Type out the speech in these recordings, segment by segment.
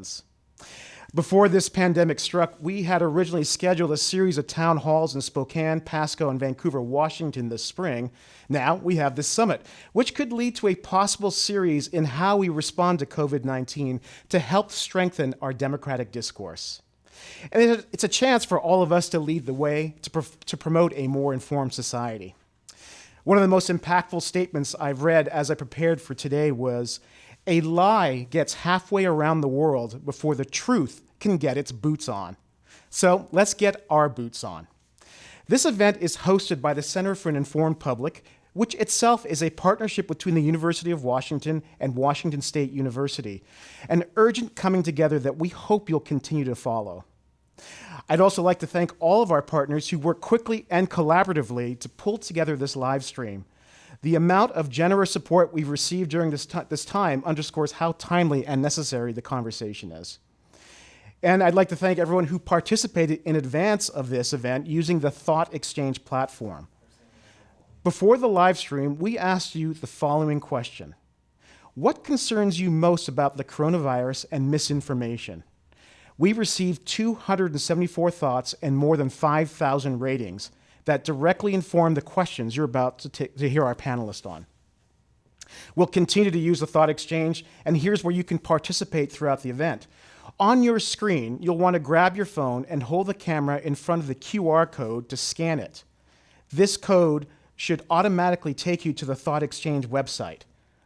citizens. Before this pandemic struck, we had originally scheduled a series of town halls in Spokane, Pasco, and Vancouver, Washington this spring. Now we have this summit, which could lead to a possible series in how we respond to COVID-19 to help strengthen our democratic discourse. And it's a chance for all of us to lead the way to promote a more informed society. One of the most impactful statements I've read as I prepared for today was, "A lie gets halfway around the world before the truth can get its boots on." So let's get our boots on. This event is hosted by the Center for an Informed Public, which itself is a partnership between the University of Washington and Washington State University, an urgent coming together that we hope you'll continue to follow. I'd also like to thank all of our partners who worked quickly and collaboratively to pull together this live stream. The amount of generous support we've received during this time underscores how timely and necessary the conversation is. And I'd like to thank everyone who participated in advance of this event using the Thought Exchange platform. Before the live stream, we asked you the following question: what concerns you most about the coronavirus and misinformation? We received 274 thoughts and more than 5,000 ratings that directly inform the questions you're about to hear our panelists on. We'll continue to use the Thought Exchange, and here's where you can participate throughout the event. On your screen, you'll want to grab your phone and hold the camera in front of the QR code to scan it. This code should automatically take you to the Thought Exchange website.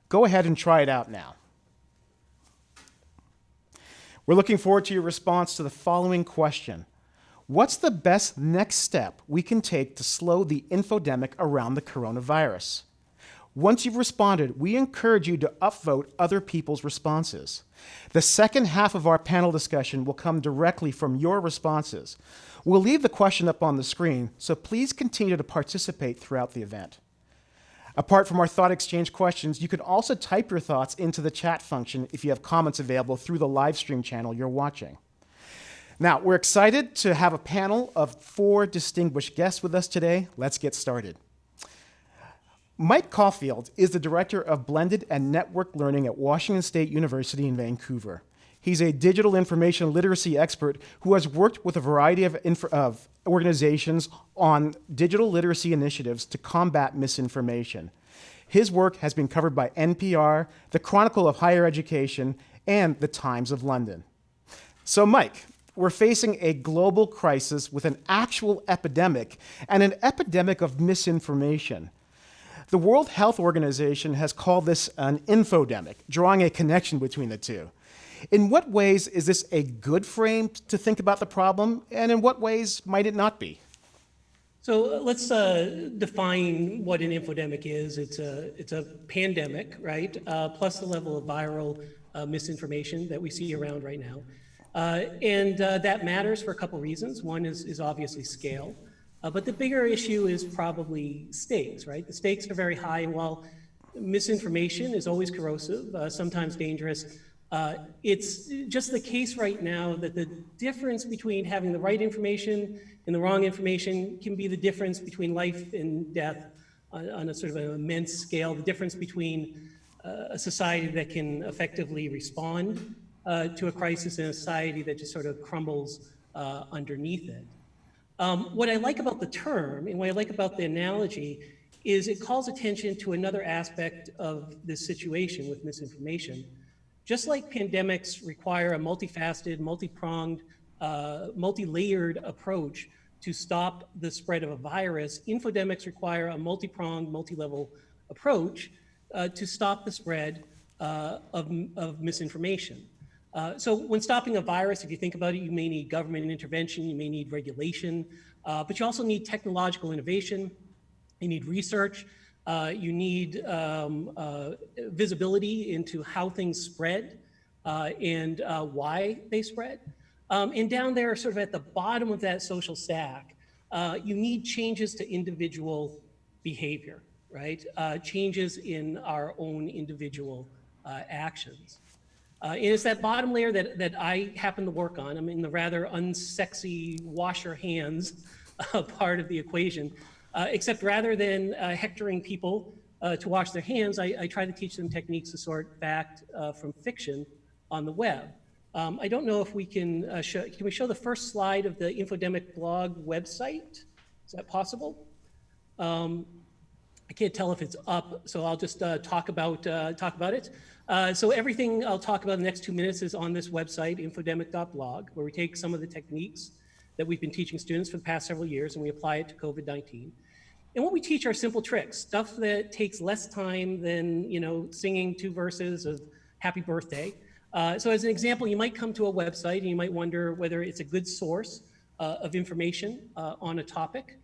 Go ahead and try it out now. We're looking forward to your response to the following question: what's the best next step we can take to slow the infodemic around the coronavirus? Once you've responded, we encourage you to upvote other people's responses. The second half of our panel discussion will come directly from your responses. We'll leave the question up on the screen, so please continue to participate throughout the event. Apart from our Thought Exchange questions, you can also type your thoughts into the chat function if you have comments available through the live stream channel you're watching. Now, we're excited to have a panel of 4 distinguished guests with us today. Let's get started. Mike Caulfield is the Director of Blended and Network Learning at Washington State University in Vancouver. He's a digital information literacy expert who has worked with a variety of organizations on digital literacy initiatives to combat misinformation. His work has been covered by NPR, the Chronicle of Higher Education, and the Times of London. So Mike, we're facing a global crisis with an actual epidemic and an epidemic of misinformation. The World Health Organization has called this an infodemic, drawing a connection between the two. In what ways is this a good frame to think about the problem, and in what ways might it not be? So let's define what an infodemic is. It's a pandemic, right? Plus the level of viral misinformation that we see around right now. That matters for a couple reasons. One is obviously scale, but the bigger issue is probably stakes, right? The stakes are very high, and while misinformation is always corrosive, sometimes dangerous, it's just the case right now that the difference between having the right information and the wrong information can be the difference between life and death on a sort of an immense scale, the difference between a society that can effectively respond to a crisis and a society that just sort of crumbles underneath it. What I like about the term and what I like about the analogy is it calls attention to another aspect of this situation with misinformation. Just like pandemics require a multifaceted, multi-pronged, multi-layered approach to stop the spread of a virus, infodemics require a multi-pronged, multi-level approach to stop the spread of misinformation. So when stopping a virus, if you think about it, you may need government intervention, you may need regulation, but you also need technological innovation, you need research, you need visibility into how things spread and why they spread. And down there, sort of at the bottom of that social stack, you need changes to individual behavior, right? Changes in our own individual actions. And it's that bottom layer that I happen to work on. I'm in the rather unsexy wash your hands part of the equation. Except rather than hectoring people to wash their hands, I try to teach them techniques to sort fact from fiction on the web. I don't know if we can can we show the first slide of the Infodemic blog website? Is that possible? I can't tell if it's up, so I'll just talk about it. So everything I'll talk about in the next 2 minutes is on this website, infodemic.blog, where we take some of the techniques that we've been teaching students for the past several years and we apply it to COVID-19. And what we teach are simple tricks, stuff that takes less time than, you know, singing 2 verses of Happy Birthday. So as an example, you might come to a website and you might wonder whether it's a good source of information on a topic.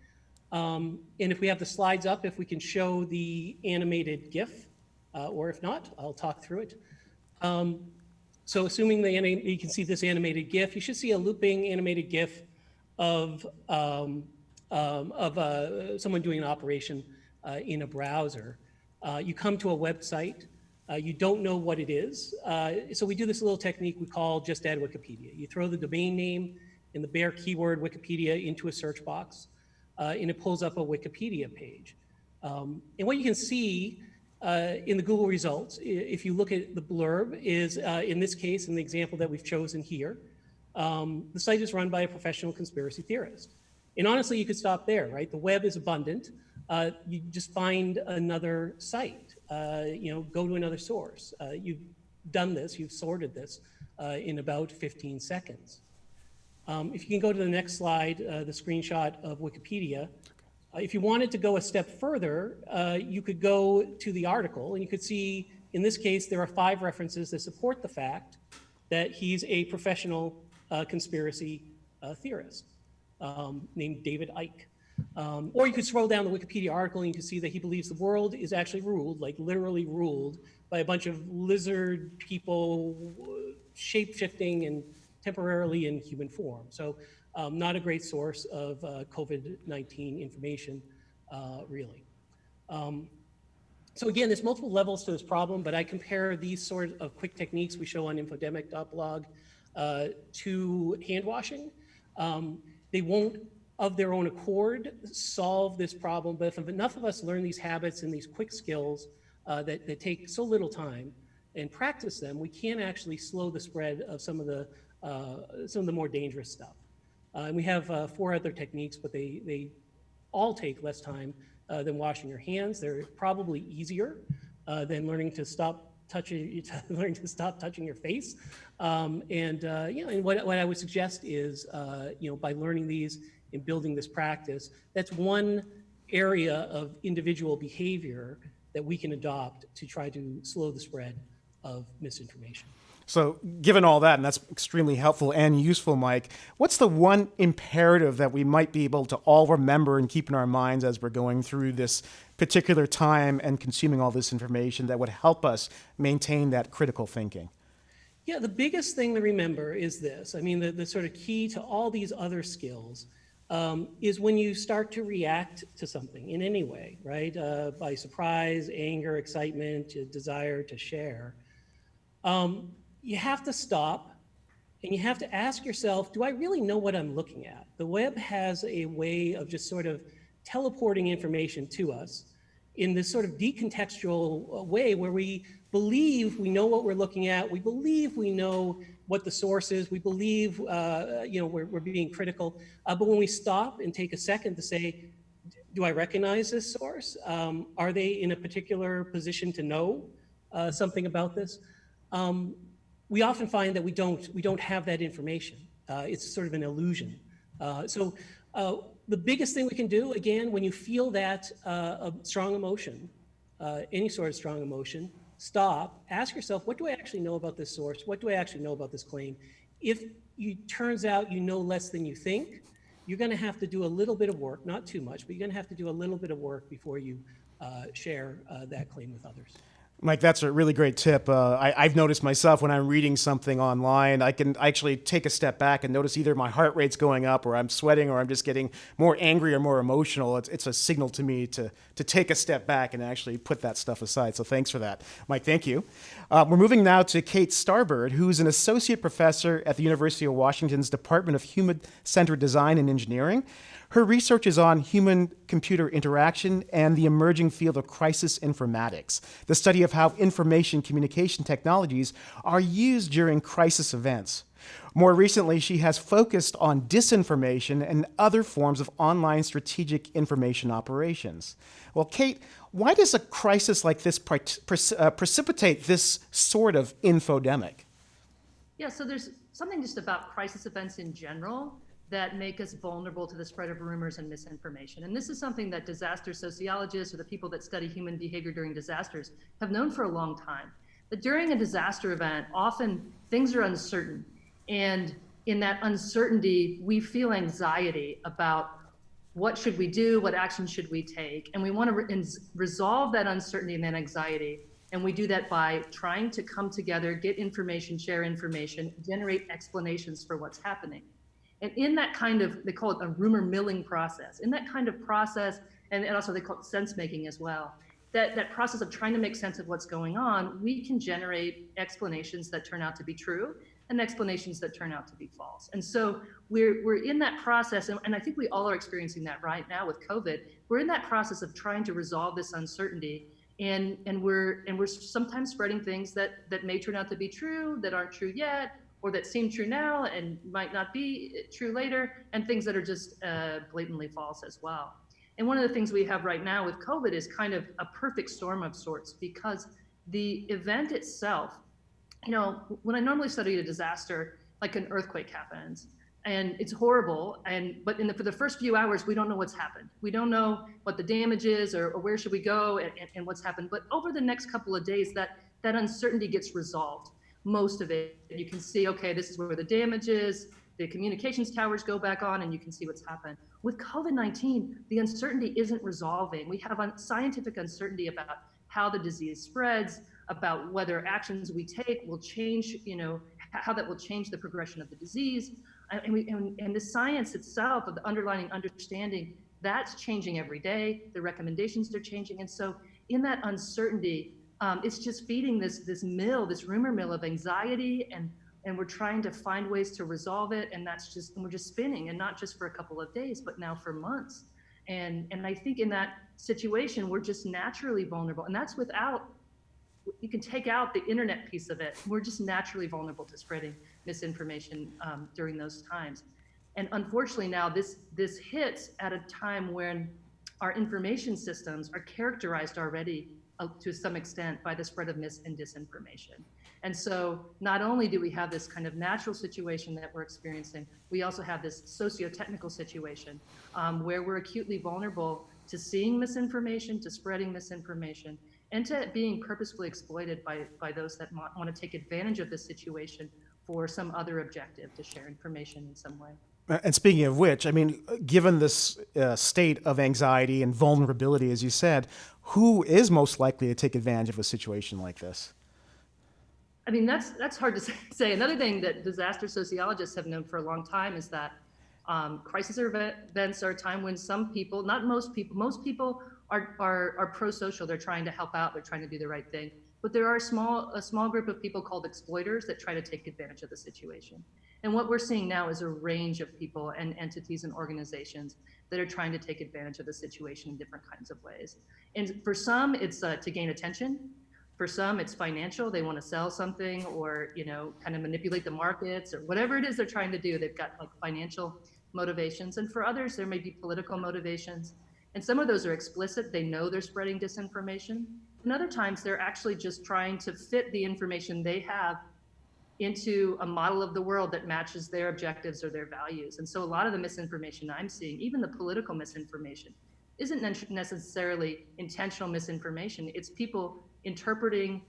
And if we have the slides up, if we can show the animated GIF, or if not, I'll talk through it. So assuming you can see this animated GIF, you should see a looping animated GIF of someone doing an operation in a browser. You come to a website, you don't know what it is. So we do this little technique we call just add Wikipedia. You throw the domain name and the bare keyword Wikipedia into a search box, and it pulls up a Wikipedia page. And what you can see in the Google results, if you look at the blurb, is in this case, in the example that we've chosen here, the site is run by a professional conspiracy theorist. And honestly, you could stop there, right? The web is abundant. You just find another site, you know, go to another source. You've done this, you've sorted this in about 15 seconds. If you can go to the next slide, the screenshot of Wikipedia. If you wanted to go a step further, you could go to the article and you could see, in this case, there are 5 references that support the fact that he's a professional conspiracy theorist named David Icke. Or you could scroll down the Wikipedia article and you can see that he believes the world is actually ruled, like literally ruled, by a bunch of lizard people shape-shifting and temporarily in human form. So not a great source of COVID-19 information, really. So again, there's multiple levels to this problem, but I compare these sort of quick techniques we show on infodemic.blog to hand washing. They won't, of their own accord, solve this problem, but if enough of us learn these habits and these quick skills that take so little time and practice them, we can actually slow the spread of some of the more dangerous stuff. And we have 4 other techniques, but they all take less time than washing your hands. They're probably easier than learning to stop touching your face. And what I would suggest is, by learning these and building this practice, that's one area of individual behavior that we can adopt to try to slow the spread of misinformation. So given all that, and that's extremely helpful and useful, Mike, what's the one imperative that we might be able to all remember and keep in our minds as we're going through this particular time and consuming all this information that would help us maintain that critical thinking? Yeah, the biggest thing to remember is this. I mean, the sort of key to all these other skills is when you start to react to something in any way, right? By surprise, anger, excitement, desire to share. You have to stop and you have to ask yourself, do I really know what I'm looking at? The web has a way of just sort of teleporting information to us in this sort of decontextual way where we believe we know what we're looking at. We believe we know what the source is. We believe, we're being critical. But when we stop and take a second to say, do I recognize this source? Are they in a particular position to know something about this? We often find that we don't have that information. It's sort of an illusion. So the biggest thing we can do, again, when you feel that a strong emotion, any sort of strong emotion, stop, ask yourself, what do I actually know about this source? What do I actually know about this claim? If it turns out you know less than you think, you're gonna have to do a little bit of work, not too much, but you're gonna have to do a little bit of work before you share that claim with others. Mike, that's a really great tip. I've noticed myself when I'm reading something online, I can actually take a step back and notice either my heart rate's going up or I'm sweating or I'm just getting more angry or more emotional. It's a signal to me to take a step back and actually put that stuff aside. So thanks for that. Mike, thank you. We're moving now to Kate Starbird, who's an associate professor at the University of Washington's Department of Human-Centered Design and Engineering. Her research is on human-computer interaction and the emerging field of crisis informatics, the study of how information communication technologies are used during crisis events. More recently, she has focused on disinformation and other forms of online strategic information operations. Well, Kate, why does a crisis like this precipitate this sort of infodemic? Yeah, so there's something just about crisis events in general that make us vulnerable to the spread of rumors and misinformation. And this is something that disaster sociologists or the people that study human behavior during disasters have known for a long time. That during a disaster event, often things are uncertain. And in that uncertainty, we feel anxiety about what should we do, what action should we take, and we want to resolve that uncertainty and that anxiety. And we do that by trying to come together, get information, share information, generate explanations for what's happening. And in that kind of, they call it a rumor milling process. In that kind of process, and also they call it sense making as well, that process of trying to make sense of what's going on, we can generate explanations that turn out to be true and explanations that turn out to be false. And so we're in that process, and I think we all are experiencing that right now with COVID. We're in that process of trying to resolve this uncertainty, and we're sometimes spreading things that may turn out to be true, that aren't true yet, or that seem true now and might not be true later, and things that are just blatantly false as well. And one of the things we have right now with COVID is kind of a perfect storm of sorts, because the event itself, you know, when I normally study a disaster, like an earthquake happens, and it's horrible, but for the first few hours, we don't know what's happened. We don't know what the damage is or where should we go and what's happened. But over the next couple of days, that uncertainty gets resolved. Most of it, you can see, okay, this is where the damage is, the communications towers go back on, and you can see what's happened. With COVID-19, the uncertainty isn't resolving. We have scientific uncertainty about how the disease spreads, about whether actions we take will change, you know, how that will change the progression of the disease. And the science itself of the underlying understanding, that's changing every day. The recommendations are changing. And so in that uncertainty, it's just feeding this rumor mill of anxiety, and we're trying to find ways to resolve it. And we're just spinning, and not just for a couple of days, but now for months. And I think in that situation, we're just naturally vulnerable. And that's without, you can take out the internet piece of it. We're just naturally vulnerable to spreading misinformation during those times. And unfortunately now this hits at a time when our information systems are characterized already to some extent by the spread of mis and disinformation. And so not only do we have this kind of natural situation that we're experiencing, we also have this socio-technical situation where we're acutely vulnerable to seeing misinformation, to spreading misinformation, and to being purposefully exploited by those that want to take advantage of this situation for some other objective, to share information in some way. And speaking of which, I mean, given this state of anxiety and vulnerability, as you said, who is most likely to take advantage of a situation like this? I mean, that's hard to say. Another thing that disaster sociologists have known for a long time is that crisis events are a time when some people, not most people are pro-social. They're trying to help out. They're trying to do the right thing. But there are a small group of people called exploiters that try to take advantage of the situation. And what we're seeing now is a range of people and entities and organizations that are trying to take advantage of the situation in different kinds of ways. And for some, it's to gain attention. For some, it's financial. They want to sell something, or, you know, kind of manipulate the markets, or whatever it is they're trying to do. They've got like financial motivations. And for others, there may be political motivations. And some of those are explicit. They know they're spreading disinformation. And other times, they're actually just trying to fit the information they have into a model of the world that matches their objectives or their values. And so a lot of the misinformation I'm seeing, even the political misinformation, isn't necessarily intentional misinformation. It's people interpreting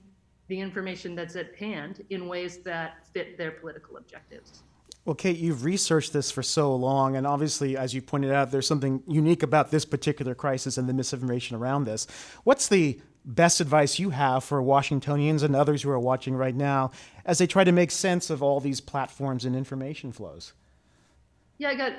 the information that's at hand in ways that fit their political objectives. Well, Kate, you've researched this for so long, and obviously, as you pointed out, there's something unique about this particular crisis and the misinformation around this. What's the best advice you have for Washingtonians and others who are watching right now as they try to make sense of all these platforms and information flows? Yeah,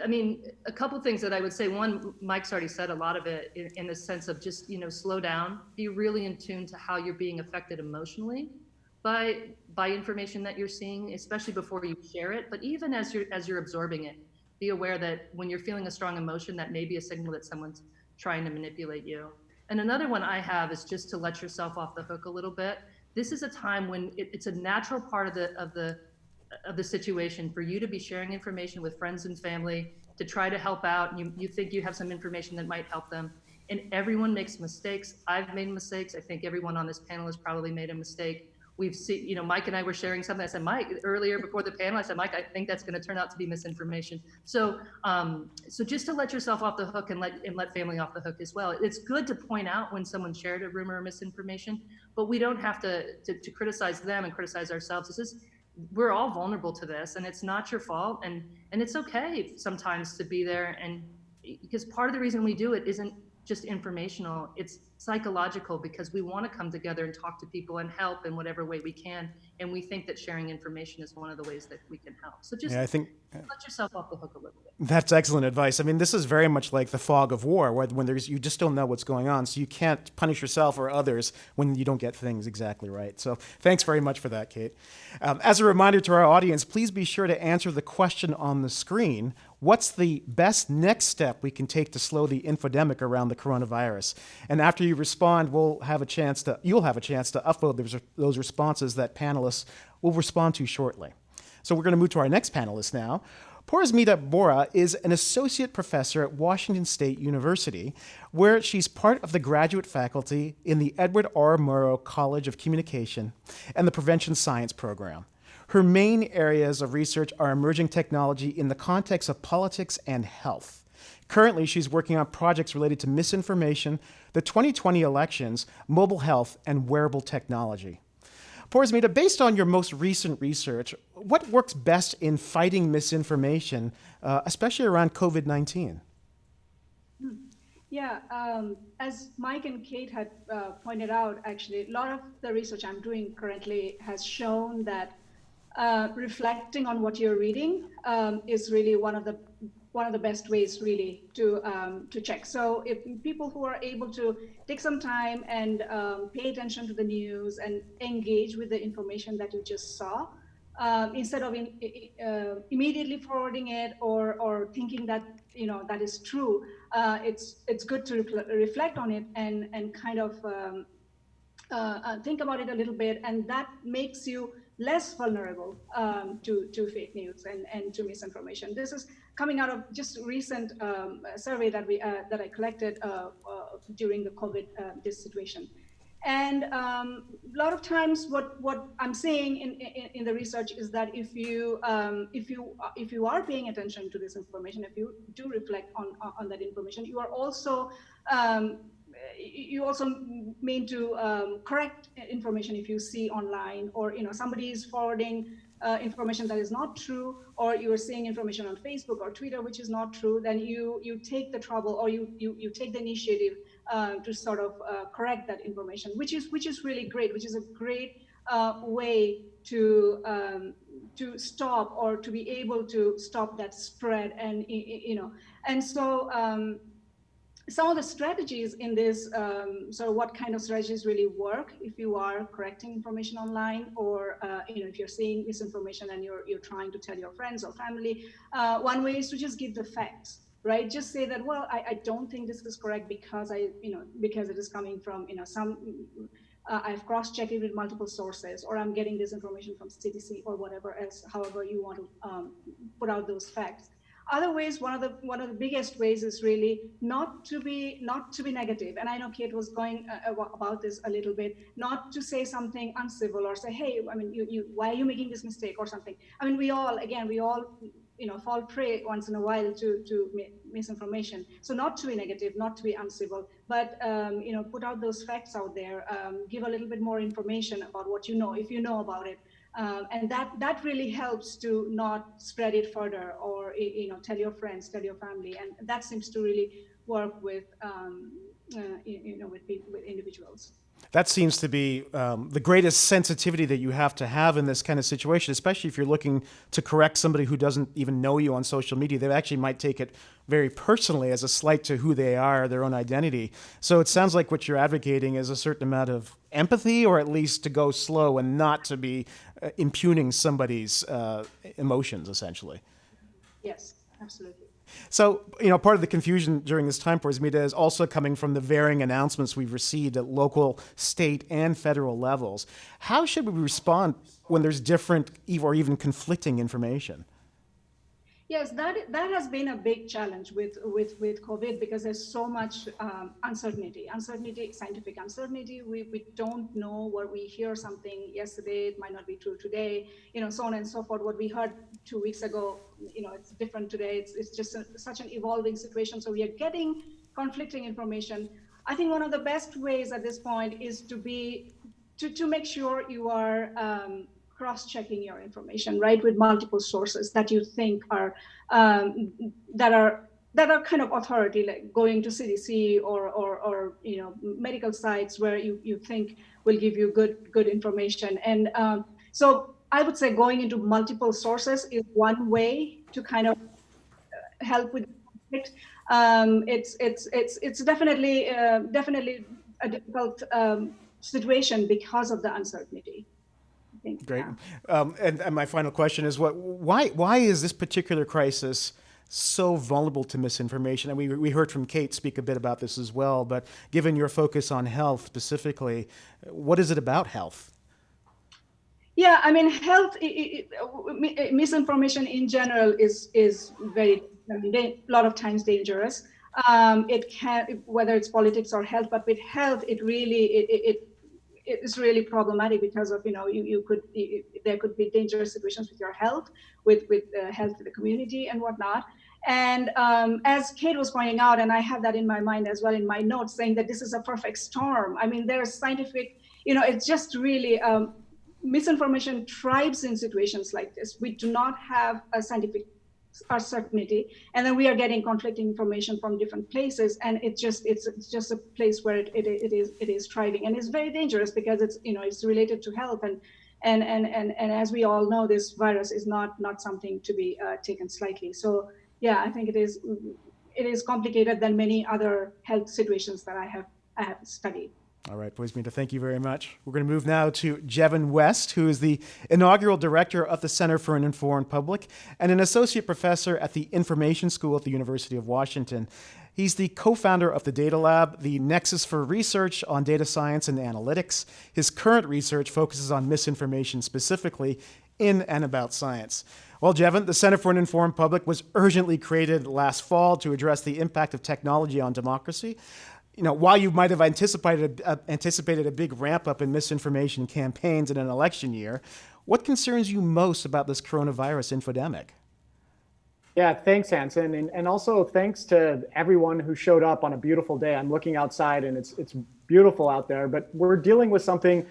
a couple things that I would say. One, Mike's already said a lot of it in the sense of just, you know, slow down, be really in tune to how you're being affected emotionally by information that you're seeing, especially before you share it. But even as you're absorbing it, be aware that when you're feeling a strong emotion, that may be a signal that someone's trying to manipulate you. And another one I have is just to let yourself off the hook a little bit. This is a time when it's a natural part of the situation for you to be sharing information with friends and family to try to help out. And you think you have some information that might help them. And everyone makes mistakes. I've made mistakes. I think everyone on this panel has probably made a mistake. We've seen, Mike and I were sharing something. I said, Mike, earlier before the panel, I said, Mike, I think that's going to turn out to be misinformation. So, so just to let yourself off the hook and let family off the hook as well. It's good to point out when someone shared a rumor or misinformation, but we don't have to criticize them and criticize ourselves. We're all vulnerable to this, and it's not your fault, and it's okay sometimes to be there, and because part of the reason we do it isn't just informational, it's psychological, because we want to come together and talk to people and help in whatever way we can, and we think that sharing information is one of the ways that we can help. So just I think let yourself off the hook a little bit. that's excellent advice. I mean, this is very much like the fog of war, where when you just don't know what's going on, so you can't punish yourself or others when you don't get things exactly right. So thanks very much for that, Kate. As a reminder to our audience, please be sure to answer the question on the screen. What's the best next step we can take to slow the infodemic around the coronavirus? And after you respond, you'll have a chance to upload those responses that panelists will respond to shortly. So we're going to move to our next panelist now. Porasmita Bora is an associate professor at Washington State University, where she's part of the graduate faculty in the Edward R. Murrow College of Communication and the Prevention Science Program. Her main areas of research are emerging technology in the context of politics and health. Currently, she's working on projects related to misinformation, the 2020 elections, mobile health, and wearable technology. Porasmita, based on your most recent research, what works best in fighting misinformation, especially around COVID-19? Yeah, as Mike and Kate had pointed out, actually, a lot of the research I'm doing currently has shown that reflecting on what you're reading is really one of the best ways really to check. So if people who are able to take some time and pay attention to the news and engage with the information that you just saw, instead of immediately forwarding it or thinking that that is true, it's good to reflect on it and kind of think about it a little bit, and that makes you less vulnerable to fake news and to misinformation. This is coming out of just a recent survey that I collected during the COVID this situation. And a lot of times, what I'm saying in the research is that if you are paying attention to this information, if you do reflect on that information, you are also mean to correct information if you see online, or somebody is forwarding information that is not true, or you are seeing information on Facebook or Twitter which is not true, then you take the trouble, or you take the initiative to sort of correct that information, which is really great, which is a great way to stop, or to be able to stop that spread. And so some of the strategies in this, so what kind of strategies really work if you are correcting information online, or if you're seeing misinformation and you're trying to tell your friends or family. One way is to just give the facts, right? Just say that, well, I don't think this is correct because because it is coming from I've cross-checked it with multiple sources, or I'm getting this information from CDC or whatever else, however you want to put out those facts. Other ways, one of the biggest ways is really not to be negative. And I know Kate was going about this a little bit, not to say something uncivil or say, hey, I mean, why are you making this mistake or something? I mean, we all fall prey once in a while to misinformation. So not to be negative, not to be uncivil, but put out those facts out there, give a little bit more information about what you know, if you know about it. And that really helps to not spread it further, or tell your friends, tell your family, and that seems to really work with with individuals. That seems to be the greatest sensitivity that you have to have in this kind of situation, especially if you're looking to correct somebody who doesn't even know you on social media. They actually might take it very personally as a slight to who they are, their own identity. So it sounds like what you're advocating is a certain amount of empathy, or at least to go slow and not to be impugning somebody's emotions, essentially. Yes, absolutely. So, part of the confusion during this time, Porzmita, is also coming from the varying announcements we've received at local, state, and federal levels. How should we respond when there's different or even conflicting information? Yes, that has been a big challenge with COVID, because there's so much uncertainty, scientific uncertainty. We don't know what we hear something yesterday, it might not be true today, so on and so forth. What we heard 2 weeks ago, it's different today. It's just such an evolving situation. So we are getting conflicting information. I think one of the best ways at this point is to make sure you are cross-checking your information, right, with multiple sources that you think are that are kind of authority, like going to CDC or medical sites where you think will give you good information. And so I would say going into multiple sources is one way to kind of help with conflict. It's definitely a difficult situation because of the uncertainty. Great. And my final question is, why is this particular crisis so vulnerable to misinformation? And we heard from Kate speak a bit about this as well, but given your focus on health specifically, what is it about health? Yeah, I mean, health, misinformation in general is very, a lot of times dangerous. It can, whether it's politics or health, but with health, it's really problematic because of, there could be dangerous situations with your health, with health to the community and whatnot. And as Kate was pointing out, and I have that in my mind as well in my notes, saying that this is a perfect storm. I mean, there's scientific, it's just really, misinformation thrives in situations like this. We do not have a scientific certainty, and then we are getting conflicting information from different places, and it's just a place where it is thriving, and it's very dangerous because it's related to health, and as we all know, this virus is not something to be taken slightly. So yeah, I think it is complicated than many other health situations that I have studied. All right, Porzmita, thank you very much. We're going to move now to Jevin West, who is the inaugural director of the Center for an Informed Public and an associate professor at the Information School at the University of Washington. He's the co-founder of the Data Lab, the nexus for research on data science and analytics. His current research focuses on misinformation specifically in and about science. Well, Jevin, the Center for an Informed Public was urgently created last fall to address the impact of technology on democracy. While you might have anticipated a big ramp up in misinformation campaigns in an election year, what concerns you most about this coronavirus infodemic? Yeah, thanks, Hanson. And also thanks to everyone who showed up on a beautiful day. I'm looking outside and it's beautiful out there, but we're dealing with something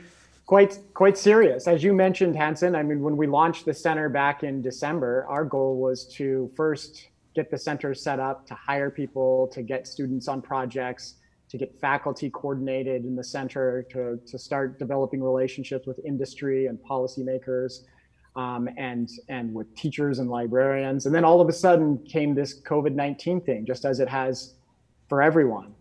quite serious. As you mentioned, Hanson, I mean, when we launched the center back in December, our goal was to first get the center set up, to hire people, to get students on projects, to get faculty coordinated in the center, to start developing relationships with industry and policymakers, and with teachers and librarians. And then all of a sudden came this COVID-19 thing, just as it has for everyone.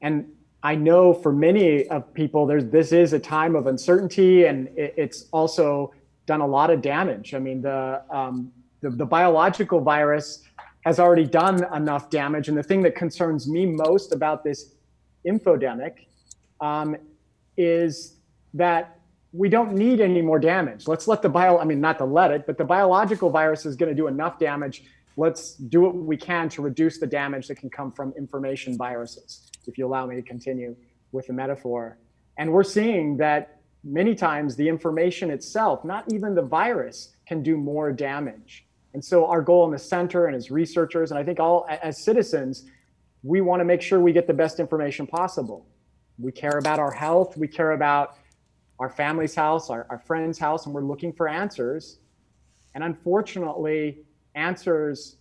And I know for many of people, this is a time of uncertainty, and it's also done a lot of damage. I mean, the biological virus has already done enough damage. And the thing that concerns me most about this infodemic is that we don't need any more damage. Let's let not to let it, but the biological virus is going to do enough damage. Let's do what we can to reduce the damage that can come from information viruses, if you allow me to continue with the metaphor. And we're seeing that many times the information itself, not even the virus, can do more damage. And so our goal in the center and as researchers, and I think all as citizens, we want to make sure we get the best information possible. We care about our health, we care about our family's house, our friend's house, and we're looking for answers. And unfortunately, answers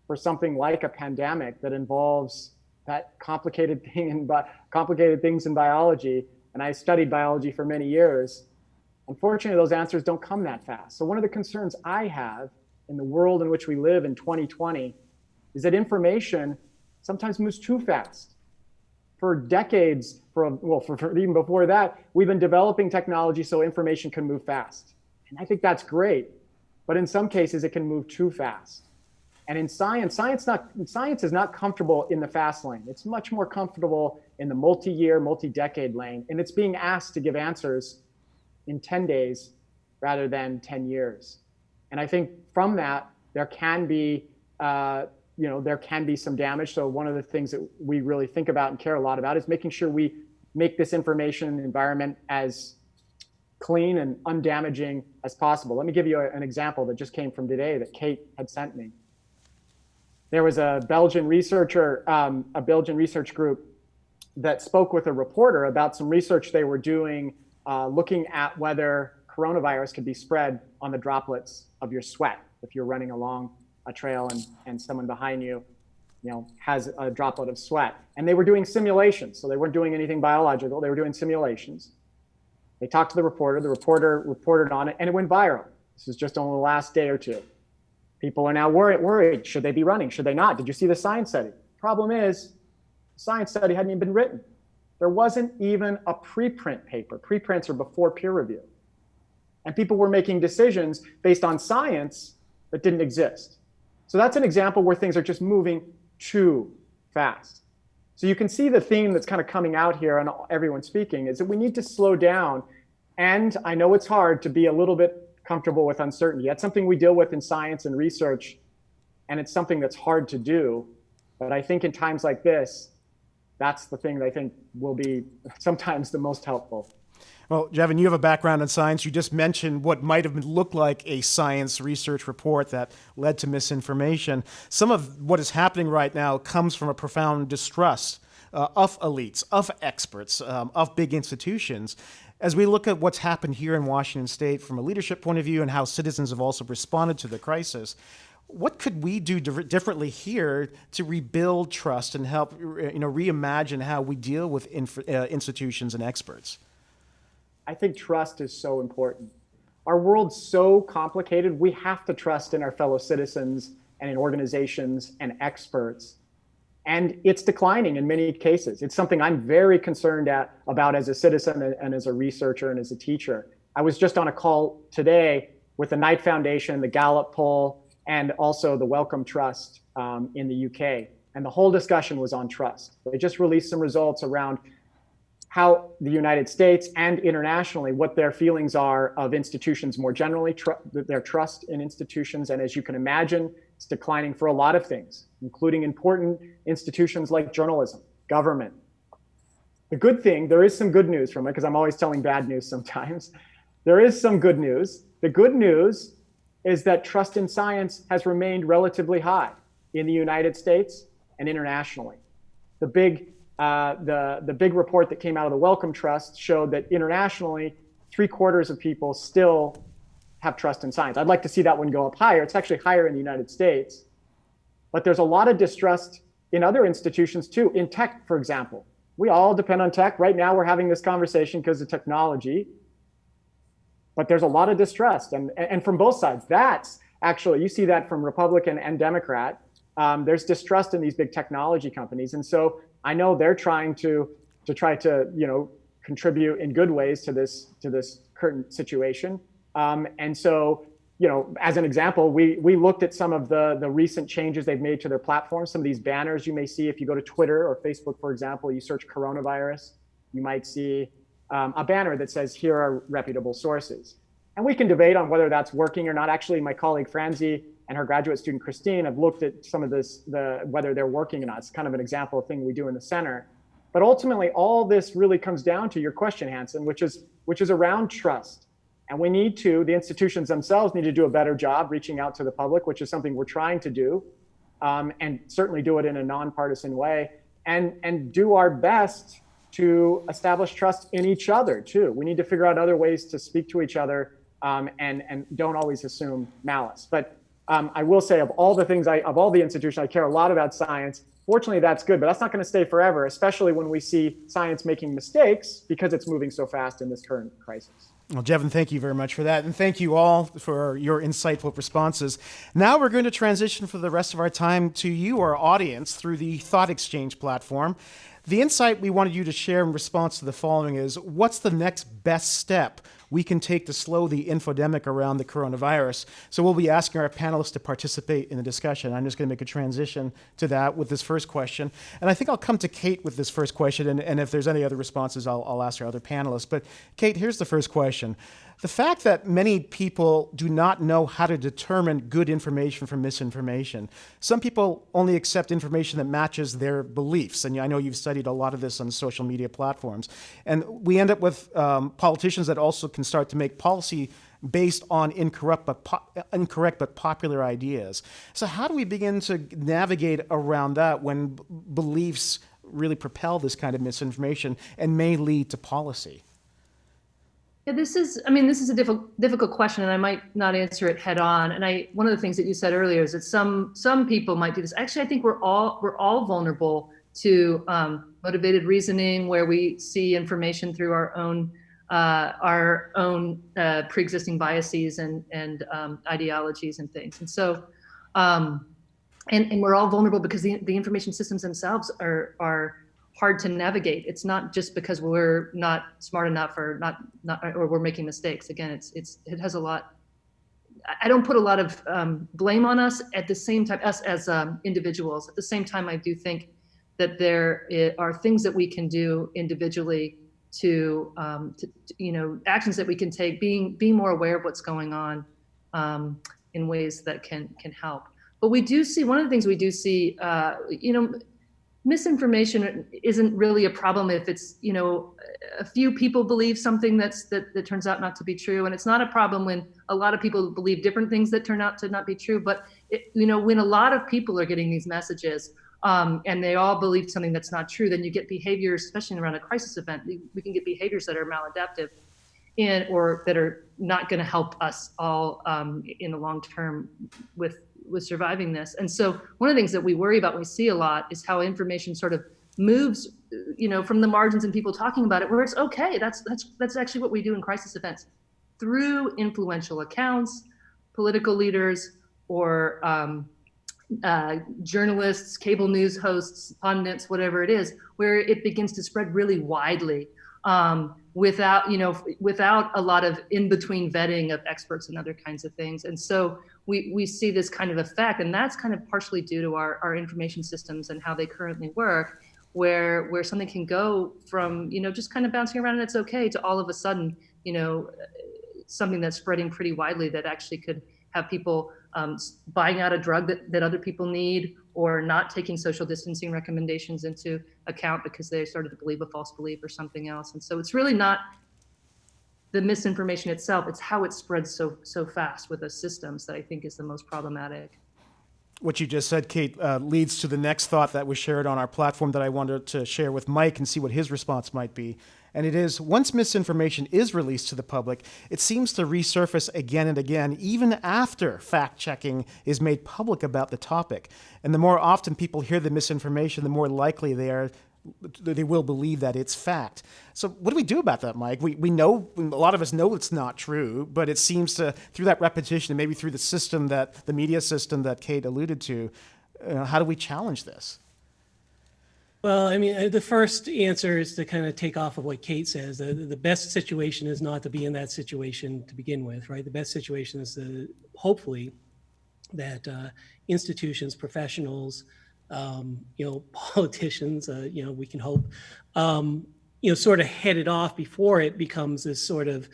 for something like a pandemic that involves that complicated things in biology, and I studied biology for many years, unfortunately, those answers don't come that fast. So one of the concerns I have in the world in which we live in 2020 is that information sometimes moves too fast. For decades, for even before that, we've been developing technology so information can move fast. And I think that's great, but in some cases it can move too fast. And in science is not comfortable in the fast lane. It's much more comfortable in the multi-year, multi-decade lane. And it's being asked to give answers in 10 days rather than 10 years. And I think from that, there can be some damage. So one of the things that we really think about and care a lot about is making sure we make this information environment as clean and undamaging as possible. Let me give you an example that just came from today that Kate had sent me. There was a Belgian research group that spoke with a reporter about some research they were doing, looking at whether coronavirus could be spread on the droplets of your sweat. If you're running along a trail and someone behind you, has a droplet of sweat. And they were doing simulations. So they weren't doing anything biological. They were doing simulations. They talked to the reporter reported on it, and it went viral. This is just only the last day or two. People are now worried. Should they be running? Should they not? Did you see the science study? Problem is, the science study hadn't even been written. There wasn't even a preprint paper. Preprints are before peer review. And people were making decisions based on science that didn't exist. So that's an example where things are just moving too fast. So you can see the theme that's kind of coming out here and everyone speaking is that we need to slow down. And I know it's hard to be a little bit comfortable with uncertainty. That's something we deal with in science and research, and it's something that's hard to do. But I think in times like this, that's the thing that I think will be sometimes the most helpful. Well, Jevin, you have a background in science. You just mentioned what might have looked like a science research report that led to misinformation. Some of what is happening right now comes from a profound distrust of elites, of experts, of big institutions. As we look at what's happened here in Washington State from a leadership point of view and how citizens have also responded to the crisis, what could we do differently here to rebuild trust and help reimagine how we deal with institutions and experts? I think trust is so important. Our world's so complicated. We have to trust in our fellow citizens and in organizations and experts. And it's declining in many cases. It's something I'm very concerned about as a citizen and as a researcher and as a teacher. I was just on a call today with the Knight Foundation, the Gallup poll, and also the Wellcome Trust in the UK. And the whole discussion was on trust. They just released some results around how the United States and internationally, what their feelings are of institutions more generally, their trust in institutions. And as you can imagine, it's declining for a lot of things, including important institutions like journalism, government. The good thing, there is some good news from it, because I'm always telling bad news sometimes. There is some good news. The good news is that trust in science has remained relatively high in the United States and internationally. The big report that came out of the Wellcome Trust showed that internationally, 3/4 of people still have trust in science. I'd like to see that one go up higher. It's actually higher in the United States. But there's a lot of distrust in other institutions too. In tech, for example. We all depend on tech. Right now, we're having this conversation because of technology. But there's a lot of distrust. And from both sides. That's actually, you see that from Republican and Democrat. There's distrust in these big technology companies. And so I know they're trying to contribute in good ways to this current situation. And so, as an example, we looked at some of the recent changes they've made to their platform. Some of these banners you may see if you go to Twitter or Facebook, for example, you search coronavirus, you might see a banner that says, here are reputable sources. And we can debate on whether that's working or not. Actually, my colleague Franzi and her graduate student Christine have looked at some of whether they're working or not. It's kind of an example of thing we do in the center. But ultimately, all this really comes down to your question, Hanson, which is around trust. And the institutions themselves need to do a better job reaching out to the public, which is something we're trying to do, and certainly do it in a nonpartisan way, and do our best to establish trust in each other too. We need to figure out other ways to speak to each other and don't always assume malice. But I will say of all the institutions, I care a lot about science. Fortunately, that's good, but that's not going to stay forever, especially when we see science making mistakes because it's moving so fast in this current crisis. Well, Jevin, thank you very much for that. And thank you all for your insightful responses. Now we're going to transition for the rest of our time to you, our audience, through the Thought Exchange platform. The insight we wanted you to share in response to the following is, what's the next best step we can take to slow the infodemic around the coronavirus. So we'll be asking our panelists to participate in the discussion. I'm just going to make a transition to that with this first question. And I think I'll come to Kate with this first question, and if there's any other responses, I'll ask our other panelists. But Kate, here's the first question. The fact that many people do not know how to determine good information from misinformation. Some people only accept information that matches their beliefs. And I know you've studied a lot of this on social media platforms. And we end up with politicians that also can start to make policy based on incorrect but popular ideas. So how do we begin to navigate around that when beliefs really propel this kind of misinformation and may lead to policy? Yeah, this is a difficult question, and I might not answer it head on. And one of the things that you said earlier is that some people might do this. Actually, I think we're all vulnerable to motivated reasoning, where we see information through our own pre-existing biases and ideologies and things. And so, and we're all vulnerable because the information systems themselves are hard to navigate. It's not just because we're not smart enough or not or we're making mistakes. Again, it has a lot. I don't put a lot of blame on us. At the same time, us as individuals. At the same time, I do think that there are things that we can do individually to actions that we can take, being more aware of what's going on in ways that can help. But we do see, one of the things we do see, misinformation isn't really a problem if it's, a few people believe something that turns out not to be true. And it's not a problem when a lot of people believe different things that turn out to not be true. But, when a lot of people are getting these messages and they all believe something that's not true, then you get behaviors, especially around a crisis event, we can get behaviors that are maladaptive or that are not going to help us all in the long term with surviving this. And so one of the things that we worry about, we see a lot, is how information sort of moves, from the margins and people talking about it, where it's okay. That's actually what we do in crisis events, through influential accounts, political leaders, or journalists, cable news hosts, pundits, whatever it is, where it begins to spread really widely without a lot of in-between vetting of experts and other kinds of things. And so we see this kind of effect, and that's kind of partially due to our information systems and how they currently work, where something can go from, just kind of bouncing around and it's okay, to all of a sudden, something that's spreading pretty widely that actually could have people buying out a drug that other people need, or not taking social distancing recommendations into account because they started to believe a false belief or something else. And so it's really not the misinformation itself, it's how it spreads so fast with the systems that I think is the most problematic. What you just said, Kate, leads to the next thought that was shared on our platform that I wanted to share with Mike and see what his response might be. And it is, once misinformation is released to the public, it seems to resurface again and again, even after fact-checking is made public about the topic. And the more often people hear the misinformation, the more likely they will believe that it's fact. So what do we do about that, Mike? We know, a lot of us know it's not true, but it seems to, through that repetition, and maybe through the media system that Kate alluded to, how do we challenge this? Well, the first answer is to kind of take off of what Kate says. The best situation is not to be in that situation to begin with, right? The best situation is hopefully that institutions, professionals, politicians, we can hope, sort of head it off before it becomes this sort of,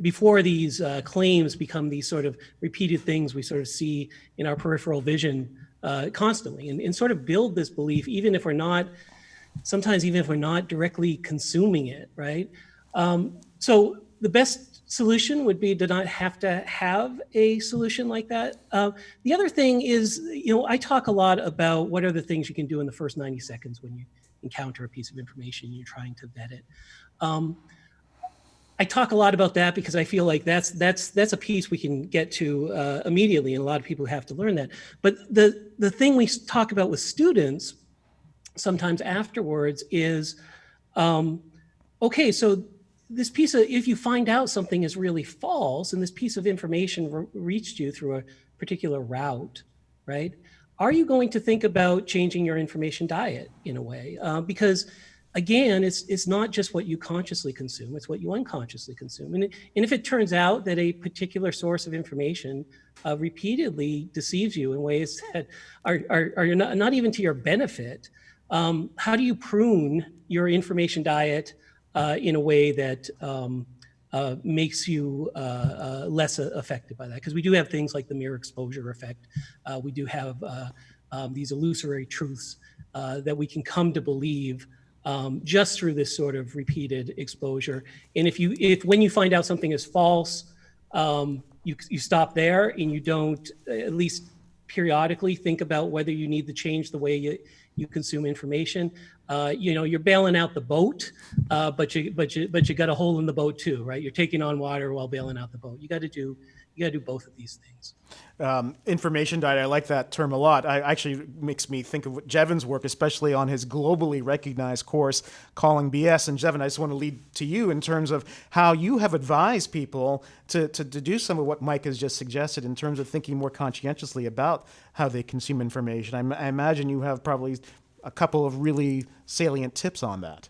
before these claims become these sort of repeated things we sort of see in our peripheral vision constantly, and sort of build this belief, even if we're not directly consuming it, right? So the best solution would be to not have to have a solution like that. The other thing is, I talk a lot about what are the things you can do in the first 90 seconds when you encounter a piece of information and you're trying to vet it. I talk a lot about that because I feel like that's a piece we can get to immediately, and a lot of people have to learn that. But the thing we talk about with students sometimes afterwards is, okay, so this piece of, if you find out something is really false and this piece of information reached you through a particular route, right? Are you going to think about changing your information diet in a way? Because again, it's not just what you consciously consume, it's what you unconsciously consume. And if it turns out that a particular source of information repeatedly deceives you in ways that are not even to your benefit, how do you prune your information diet in a way that makes you less affected by that? Because we do have things like the mere exposure effect. We do have these illusory truths that we can come to believe just through this sort of repeated exposure. And if when you find out something is false, you stop there and you don't, at least periodically, think about whether you need to change the way you consume information. You're bailing out the boat, but you got a hole in the boat too, right? You're taking on water while bailing out the boat. You got to do both of these things. Information diet, I like that term a lot. Actually makes me think of Jevan's work, especially on his globally recognized course, Calling BS. And Jevan, I just want to lead to you in terms of how you have advised people to do some of what Mike has just suggested in terms of thinking more conscientiously about how they consume information. I imagine you have probably a couple of really salient tips on that.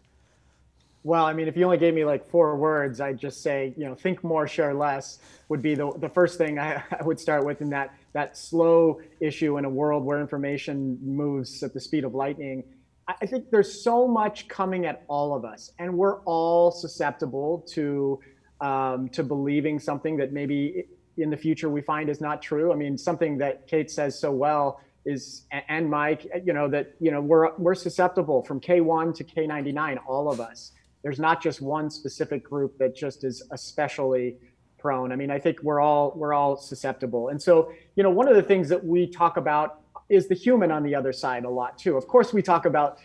Well, I mean, if you only gave me like 4 words, I'd just say, think more, share less would be the first thing I would start with, in that slow issue in a world where information moves at the speed of lightning. I think there's so much coming at all of us, and we're all susceptible to believing something that maybe in the future we find is not true. I mean, something that Kate says so well is, and Mike, we're susceptible from K1 to K99, all of us. There's not just one specific group that just is especially prone. I mean, I think we're all susceptible. And so, one of the things that we talk about is the human on the other side a lot too. Of course, we talk about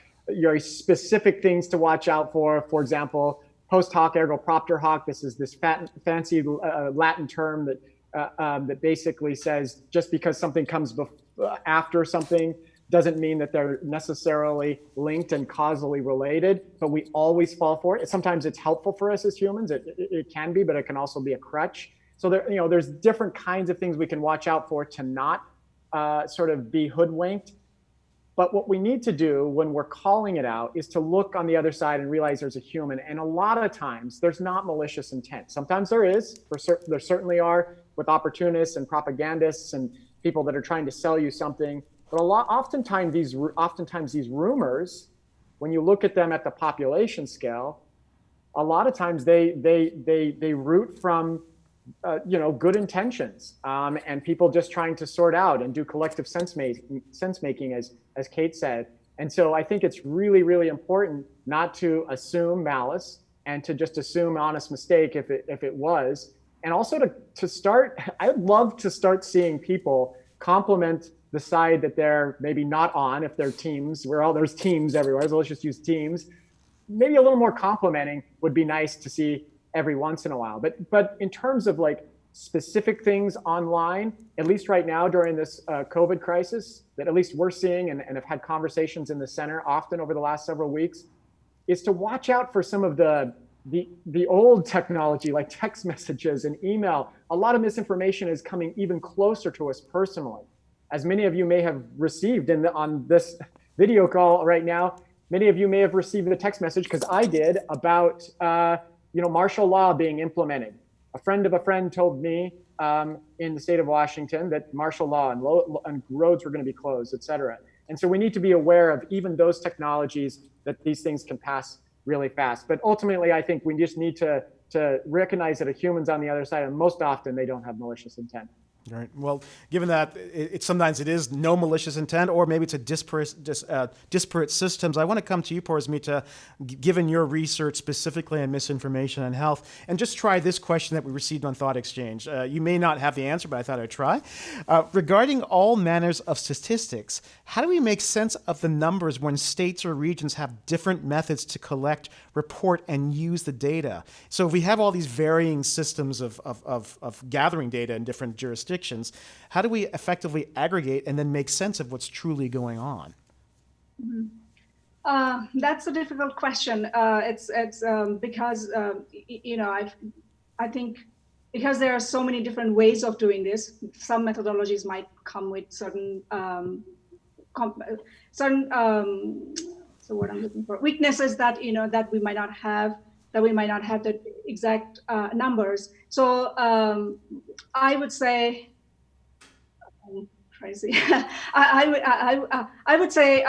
specific things to watch out for. For example, post hoc ergo propter hoc. This is this fancy Latin term that basically says just because something comes after something doesn't mean that they're necessarily linked and causally related, but we always fall for it. Sometimes it's helpful for us as humans. It can be, but it can also be a crutch. So there's different kinds of things we can watch out for to not sort of be hoodwinked. But what we need to do when we're calling it out is to look on the other side and realize there's a human. And a lot of times there's not malicious intent. Sometimes there is. There certainly are, with opportunists and propagandists and people that are trying to sell you something. But oftentimes these rumors, when you look at them at the population scale, a lot of times they root from good intentions and people just trying to sort out and do collective sense making, as Kate said. And so I think it's really, really important not to assume malice and to just assume honest mistake if it was. And also to start, I'd love to start seeing people compliment the side that they're maybe not on, if they're teams. There's teams everywhere, so let's just use teams. Maybe a little more complimenting would be nice to see every once in a while. But in terms of like specific things online, at least right now during this COVID crisis, that at least we're seeing and have had conversations in the center often over the last several weeks, is to watch out for some of the old technology like text messages and email. A lot of misinformation is coming even closer to us personally. As many of you may have received on this video call right now, many of you may have received a text message, because I did, about martial law being implemented. A friend of a friend told me in the state of Washington that martial law and roads were going to be closed, et cetera. And so we need to be aware of even those technologies, that these things can pass really fast. But ultimately, I think we just need to recognize that a human's on the other side, and most often they don't have malicious intent. Right. Well, given that sometimes it is no malicious intent, or maybe it's a disparate systems, I want to come to you, Parsmita, given your research specifically on misinformation and health, and just try this question that we received on Thought Exchange. You may not have the answer, but I thought I'd try. Regarding all manners of statistics, how do we make sense of the numbers when states or regions have different methods to collect, report, and use the data? So if we have all these varying systems of gathering data in different jurisdictions, how do we effectively aggregate and then make sense of what's truly going on? Mm-hmm. That's a difficult question. It's because I think because there are so many different ways of doing this. Some methodologies might come with certain what's the word I'm looking for? Weaknesses that, that we might not have, the exact numbers. So I would say, crazy. I would say,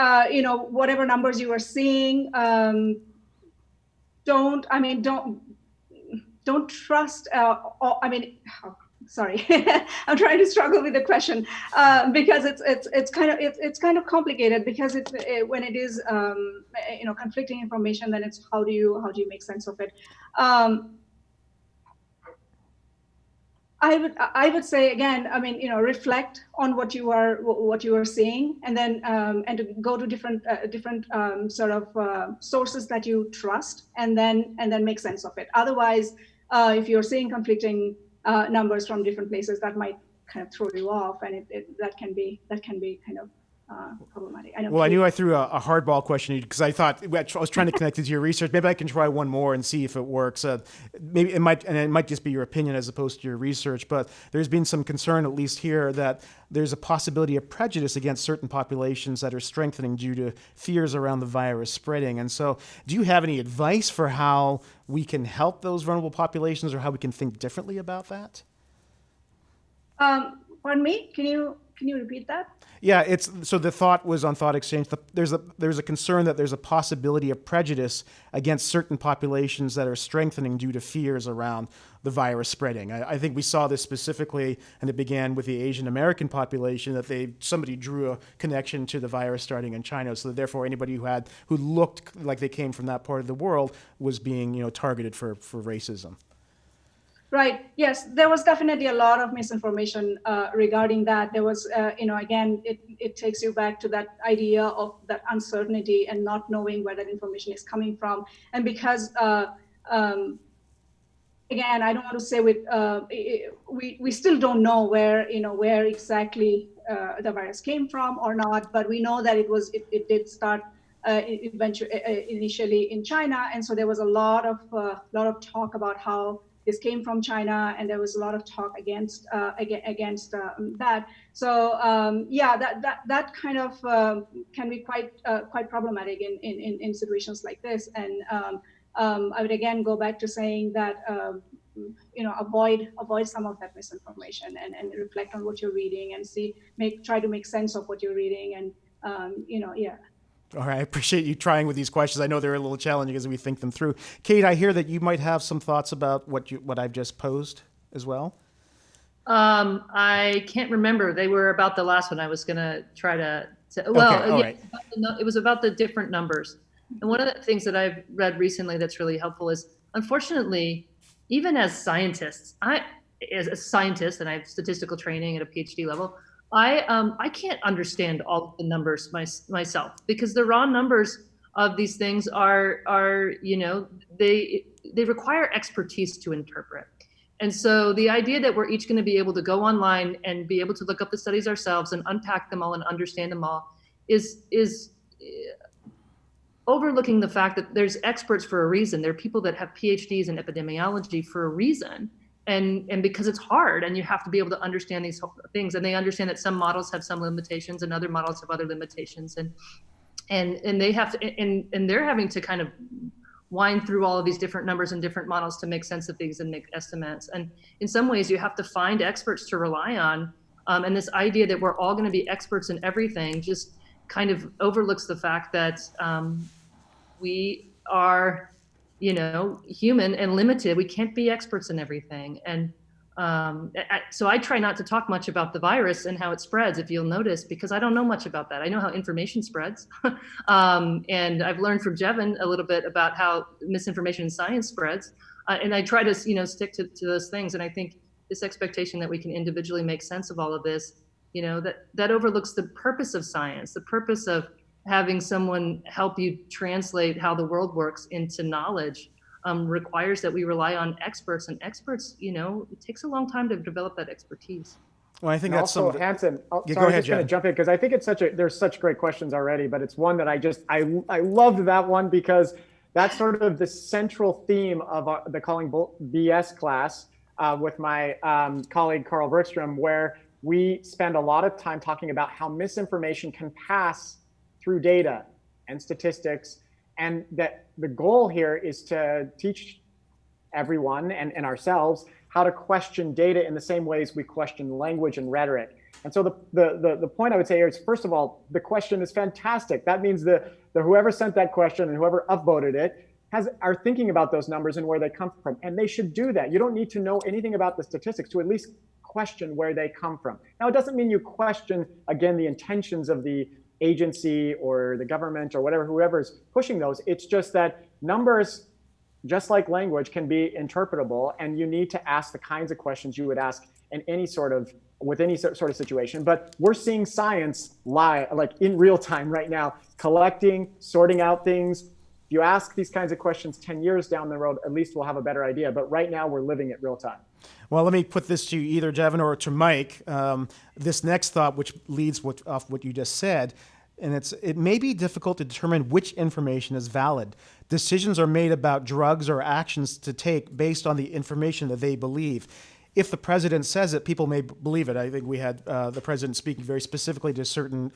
whatever numbers you are seeing, don't trust. Sorry, I'm trying to struggle with the question because it's kind of complicated because when it is conflicting information, then it's how do you make sense of it. I would say again, reflect on what you are seeing, and then and to go to different sort of sources that you trust, and then make sense of it. Otherwise, if you're seeing conflicting numbers from different places, that might kind of throw you off, and that can be kind of problematic. I knew I threw a hardball question because I thought I was trying to connect it to your research. Maybe I can try one more and see if it works. Maybe it might just be your opinion as opposed to your research. But there's been some concern, at least here, that there's a possibility of prejudice against certain populations that are strengthening due to fears around the virus spreading. And so, do you have any advice for how we can help those vulnerable populations, or how we can think differently about that? Pardon me? Can you repeat that? Yeah, so the thought was on Thought Exchange. There's a concern that there's a possibility of prejudice against certain populations that are strengthening due to fears around the virus spreading. I think we saw this specifically, and it began with the Asian American population, that somebody drew a connection to the virus starting in China. So therefore, anybody who looked like they came from that part of the world was being targeted for racism. Right. Yes, there was definitely a lot of misinformation regarding that. There was, again, it takes you back to that idea of that uncertainty and not knowing where that information is coming from. And because, again, I don't want to say we still don't know where exactly the virus came from or not, but we know that it did start initially in China, and so there was a lot of talk about how this came from China, and there was a lot of talk against that. So that kind of can be quite problematic in situations like this. And I would again go back to saying that avoid some of that misinformation and reflect on what you're reading and try to make sense of what you're reading, and All right, I appreciate you trying with these questions. I know they're a little challenging as we think them through. Kate, I hear that you might have some thoughts about what I've just posed as well. I can't remember. They were about the last one. I was going to try to right. It was about the different numbers. And one of the things that I've read recently that's really helpful is, unfortunately, even as scientists, as a scientist, and I have statistical training at a PhD level, I can't understand all of the numbers myself, because the raw numbers of these things are they require expertise to interpret. And so the idea that we're each going to be able to go online and be able to look up the studies ourselves and unpack them all and understand them all is overlooking the fact that there's experts for a reason. There are people that have PhDs in epidemiology for a reason. And because it's hard, and you have to be able to understand these things, and they understand that some models have some limitations and other models have other limitations, and they have to, and they're having to kind of wind through all of these different numbers and different models to make sense of things and make estimates. And in some ways, you have to find experts to rely on. And this idea that we're all going to be experts in everything just kind of overlooks the fact that we are human and limited. We can't be experts in everything. And so I try not to talk much about the virus and how it spreads, if you'll notice, because I don't know much about that. I know how information spreads. And I've learned from Jevin a little bit about how misinformation in science spreads. And I try to, stick to those things. And I think this expectation that we can individually make sense of all of this, that overlooks the purpose of science, the purpose of having someone help you translate how the world works into knowledge requires that we rely on experts, and experts, it takes a long time to develop that expertise. Well, I think and that's also, Hanson, go ahead, I'm just going to jump in because I think there's such great questions already, but it's one that I loved that one because that's sort of the central theme of the Calling BS class with my colleague Carl Bergstrom, where we spend a lot of time talking about how misinformation can pass through data. and statistics. And that the goal here is to teach everyone and ourselves how to question data in the same ways we question language and rhetoric. And so the point I would say here is, first of all, the question is fantastic. That means the whoever sent that question and whoever upvoted it are thinking about those numbers and where they come from. And they should do that. You don't need to know anything about the statistics to at least question where they come from. Now, it doesn't mean you question, again, the intentions of the agency or the government or whatever, whoever's pushing those. It's just that numbers, just like language, can be interpretable, and you need to ask the kinds of questions you would ask in any sort of situation. But we're seeing science like in real time right now, collecting, sorting out things. If you ask these kinds of questions 10 years down the road, at least we'll have a better idea. But right now, we're living it real time. Well, let me put this to either Devin or to Mike. This next thought, which leads off what you just said, and it may be difficult to determine which information is valid. Decisions are made about drugs or actions to take based on the information that they believe. If the president says it, people may believe it. I think we had the president speaking very specifically to certain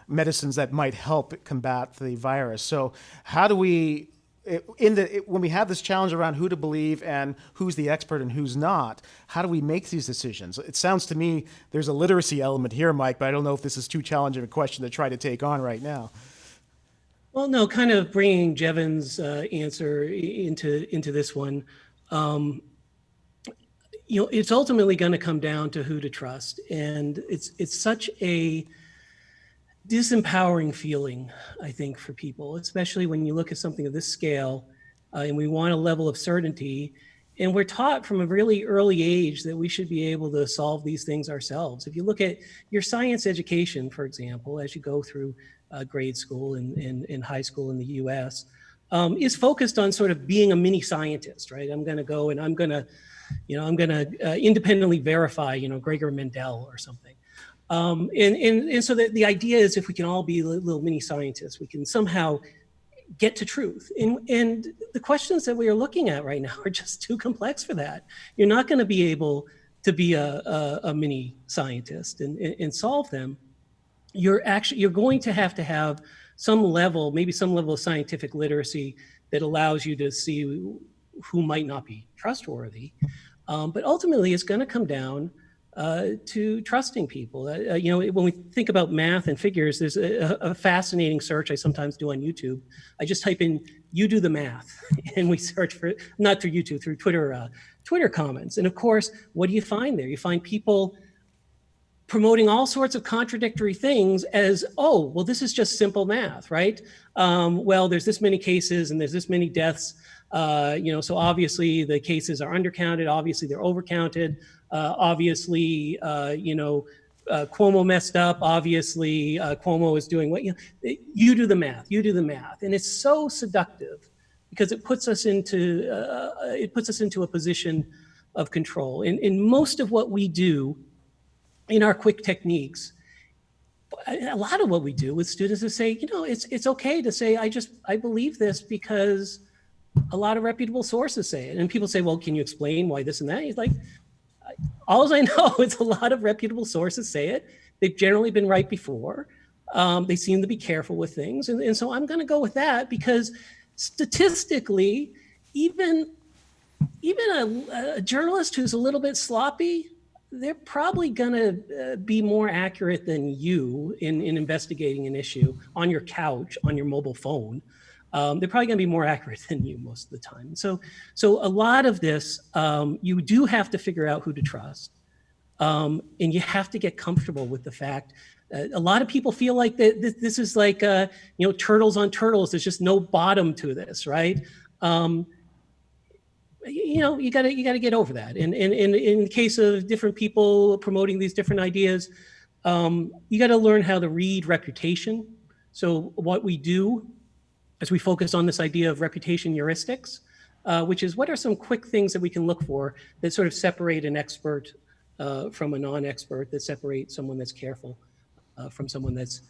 medicines that might help combat the virus. So how do we, when we have this challenge around who to believe and who's the expert and who's not, how do we make these decisions? It sounds to me there's a literacy element here, Mike, but I don't know if this is too challenging a question to try to take on right now. Well, no, kind of bringing Jevin's answer into this one. It's ultimately going to come down to who to trust, and it's such a disempowering feeling, I think, for people, especially when you look at something of this scale, and we want a level of certainty. And we're taught from a really early age that we should be able to solve these things ourselves. If you look at your science education, for example, as you go through grade school and high school in the US, is focused on sort of being a mini scientist, right? I'm going to go and I'm going to independently verify, Gregor Mendel or something. And so the idea is, if we can all be little mini scientists, we can somehow get to truth. And the questions that we are looking at right now are just too complex for that. You're not going to be able to be a mini scientist and solve them. You're going to have some level, maybe some level of scientific literacy that allows you to see who might not be trustworthy. But ultimately, it's going to come down to trusting people. When we think about math and figures, there's a fascinating search I sometimes do on YouTube. I just type in "you do the math" and we search for, not through YouTube, through Twitter comments. And of course, what do you find there? You find people promoting all sorts of contradictory things as, oh, well, this is just simple math, right? Well, there's this many cases and there's this many deaths. So obviously the cases are undercounted. Obviously they're overcounted. Obviously, Cuomo messed up. Obviously, Cuomo is doing what, you do the math, And it's so seductive because it puts us into a position of control. And most of what we do in our quick techniques, a lot of what we do with students is say, it's okay to say, I believe this because a lot of reputable sources say it. And people say, well, can you explain why this and that? He's like, all I know is a lot of reputable sources say it. They've generally been right before. They seem to be careful with things. And so I'm going to go with that because statistically, even a journalist who's a little bit sloppy, they're probably going to be more accurate than you in investigating an issue on your couch, on your mobile phone. They're probably going to be more accurate than you most of the time. So a lot of this, you do have to figure out who to trust. And you have to get comfortable with the fact a lot of people feel like this is like, turtles on turtles. There's just no bottom to this, right? You got to get over that. And in the case of different people promoting these different ideas, you got to learn how to read reputation. So what we do as we focus on this idea of reputation heuristics, which is what are some quick things that we can look for that sort of separate an expert from a non-expert, that separate someone that's careful from someone that's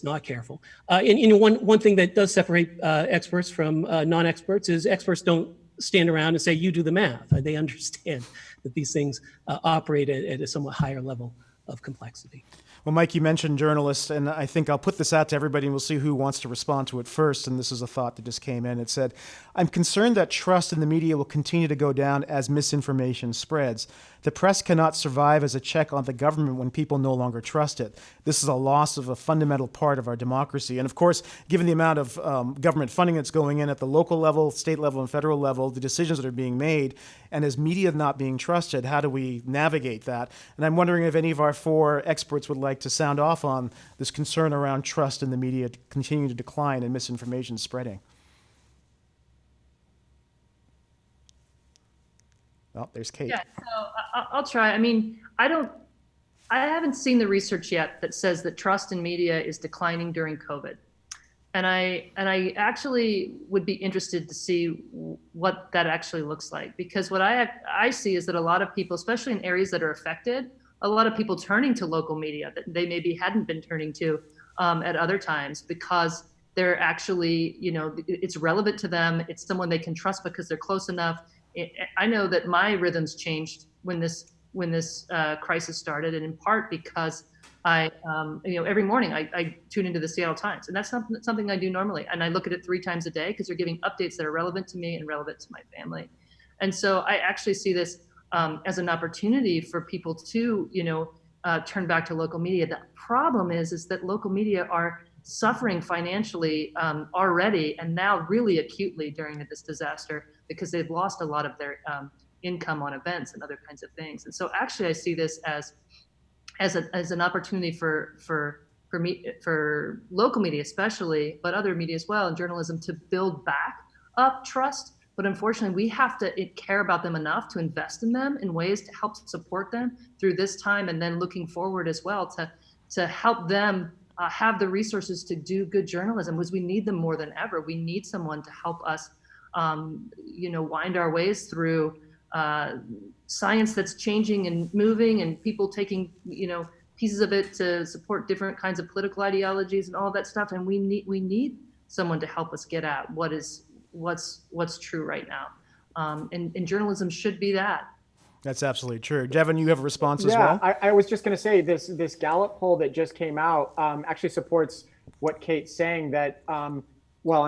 not careful. And one thing that does separate experts from non-experts is experts don't stand around and say, you do the math. They understand that these things operate at a somewhat higher level of complexity. Well, Mike, you mentioned journalists, and I think I'll put this out to everybody and we'll see who wants to respond to it first. And this is a thought that just came in. It said, I'm concerned that trust in the media will continue to go down as misinformation spreads. The press cannot survive as a check on the government when people no longer trust it. This is a loss of a fundamental part of our democracy. And of course, given the amount of government funding that's going in at the local level, state level, and federal level, the decisions that are being made, and as media not being trusted, how do we navigate that? And I'm wondering if any of our four experts would like to sound off on this concern around trust in the media continuing to decline and misinformation spreading. Well, there's Kate. Yeah, so I'll try. I mean, I haven't seen the research yet that says that trust in media is declining during COVID. And I actually would be interested to see what that actually looks like, because what I see is that a lot of people, especially in areas that are affected, a lot of people turning to local media that they maybe hadn't been turning to at other times, because they're actually, it's relevant to them. It's someone they can trust because they're close enough. I know that my rhythms changed when this crisis started, and in part because I, every morning I tune into the Seattle Times, and that's something I do normally. And I look at it 3 times a day because they're giving updates that are relevant to me and relevant to my family. And so I actually see this as an opportunity for people to, turn back to local media. The problem is that local media are suffering financially already, and now really acutely during this disaster, because they've lost a lot of their income on events and other kinds of things. And so actually I see this as an opportunity for local media especially, but other media as well, and journalism, to build back up trust. But unfortunately, we have to care about them enough to invest in them in ways to help support them through this time, and then looking forward as well to help them have the resources to do good journalism, because we need them more than ever. We need someone to help us, wind our ways through science that's changing and moving, and people taking, pieces of it to support different kinds of political ideologies and all that stuff. And we need someone to help us get at what's true right now. And journalism should be that. That's absolutely true. Devin, you have a response as well? Yeah, I was just going to say this Gallup poll that just came out actually supports what Kate's saying, that and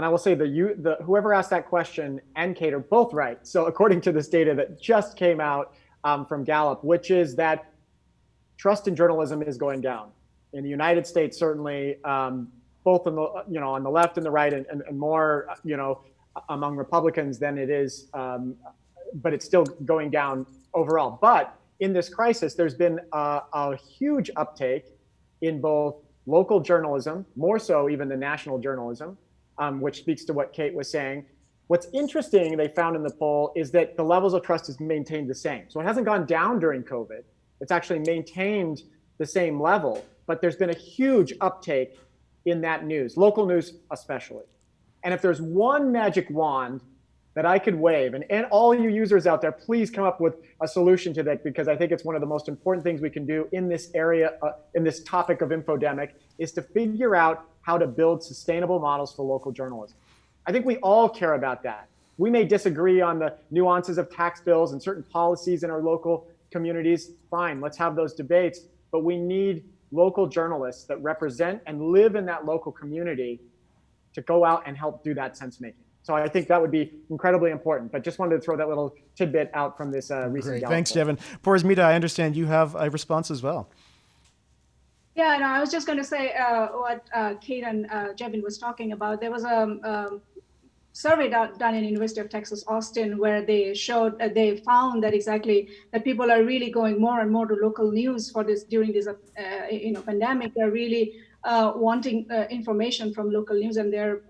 I will say the whoever asked that question and Kate are both right. So according to this data that just came out from Gallup, which is that trust in journalism is going down in the United States, certainly, both on the on the left and the right, and more among Republicans than it is, but it's still going down overall. But in this crisis, there's been a huge uptake in both local journalism, more so even than national journalism, which speaks to what Kate was saying. What's interesting, they found in the poll, is that the levels of trust is maintained the same. So it hasn't gone down during COVID. It's actually maintained the same level, but there's been a huge uptake in that news, local news especially. And if there's one magic wand that I could wave, and all you users out there, please come up with a solution to that, because I think it's one of the most important things we can do in this area, in this topic of infodemic, is to figure out how to build sustainable models for local journalism. I think we all care about that. We may disagree on the nuances of tax bills and certain policies in our local communities. Fine, let's have those debates, but we need local journalists that represent and live in that local community to go out and help do that sense making. So I think that would be incredibly important, but just wanted to throw that little tidbit out from this recent Great. Gallup Thanks, poll. Devin. Porzmita, I understand you have a response as well. Yeah, no, I was just going to say what Kate and Jevin was talking about. There was a survey done in University of Texas, Austin, where they found that people are really going more and more to local news for this during this pandemic. They're really wanting information from local news, and they're